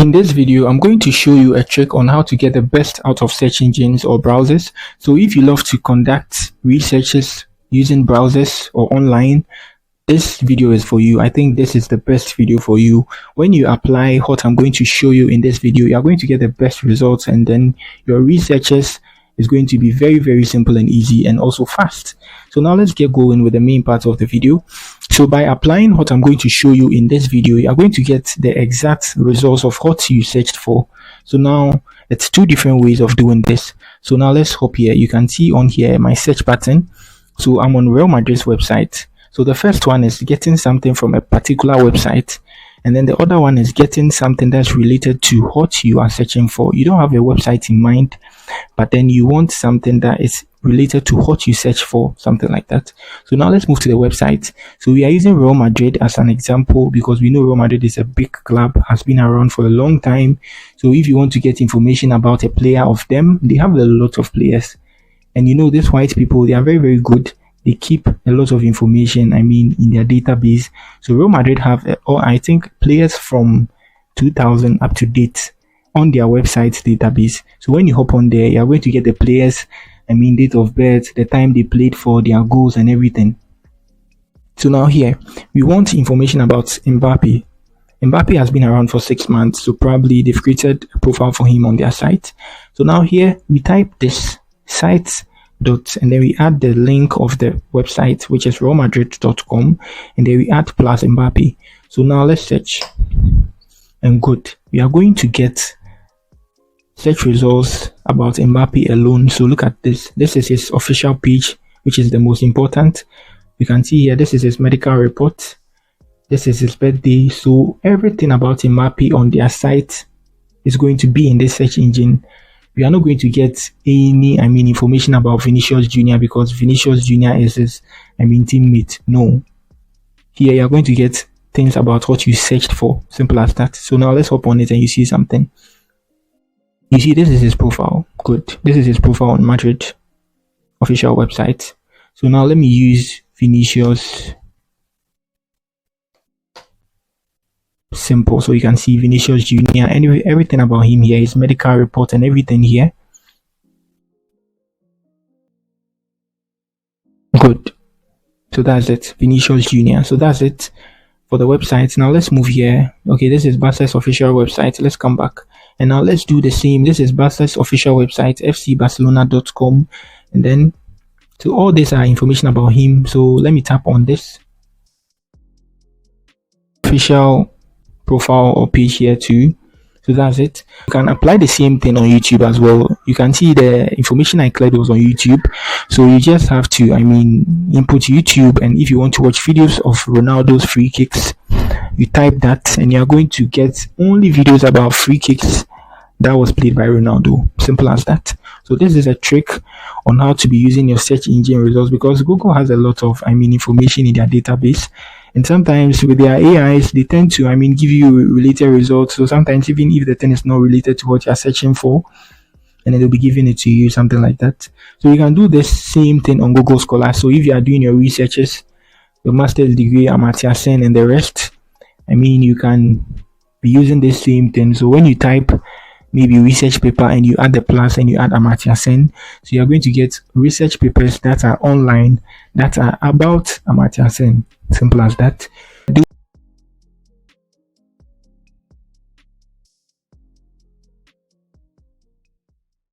In this video, I'm going to show you a trick on how to get the best out of search engines or browsers. So if you love to conduct researches using browsers or online, this video is for you. I think this is the best video for you. When you apply what I'm going to show you in this video, you are going to get the best results, and then your researches is going to be very simple and easy and also fast. So now let's get going with the main part of the video. So by applying what I'm going to show you in this video, you are going to get the exact results of what you searched for. So now it's two different ways of doing this. So now let's hop here. You can see on here my search pattern. So I'm on Real Madrid's website. So the first one is getting something from a particular website, and then the other one is getting something that's related to what you are searching for. You don't have a website in mind, but then you want something that is related to what you search for, something like that. So now let's move to the website. So we are using Real Madrid as an example because we know Real Madrid is a big club, has been around for a long time. So if you want to get information about a player of them, they have a lot of players. And you know, these white people, they are very good. They keep a lot of information, in their database. So Real Madrid have, I think, players from 2000 up to date on their website database. So when you hop on there, you're going to get the players, date of birth, the time they played for, their goals and everything. So now here, we want information about Mbappe. Mbappe has been around for 6 months, so probably they've created a profile for him on their site. So now here, we type this site dot, and then we add the link of the website, which is realmadrid.com, and then we add plus Mbappe. So now let's search, and good, we are going to get search results about Mbappe alone. So look at this. This is his official page, which is the most important. You can see here, this is his medical report, this is his birthday. So everything about Mbappe on their site is going to be in this search engine. We are not going to get any information about Vinicius Jr. because Vinicius Jr. is his teammate. No, here you are going to get things about what you searched for. Simple as that. So now let's hop on it and you see something. You see, this is his profile. Good. This is his profile on Madrid official website. So now let me use Vinicius. Simple. So you can see Vinicius Jr. Anyway, everything about him here, his medical report and everything here. Good. So that's it. Vinicius Jr. So that's it for the website. Now let's move here. Okay, this is Barca's official website. Let's come back. And now let's do the same. This is Barca's official website, fcbarcelona.com. And then, so all this are information about him. So let me tap on this official profile or page here too. So that's it. You can apply the same thing on YouTube as well. You can see the information I cleared was on YouTube. So you just have to, input YouTube, and if you want to watch videos of Ronaldo's free kicks, you type that and you're going to get only videos about free kicks that was played by Ronaldo. Simple as that. So this is a trick on how to be using your search engine results, because Google has a lot of information in their database, and sometimes with their AIs they tend to give you related results. So sometimes even if the thing is not related to what you're searching for, and then they'll be giving it to you, something like that. So you can do the same thing on Google Scholar. So if you are doing your researches, your master's degree, Amartya Sen and the rest, you can be using the same thing. So when you type maybe research paper and you add the plus and you add Amartya Sen, so you're going to get research papers that are online that are about Amartya Sen. Simple as that.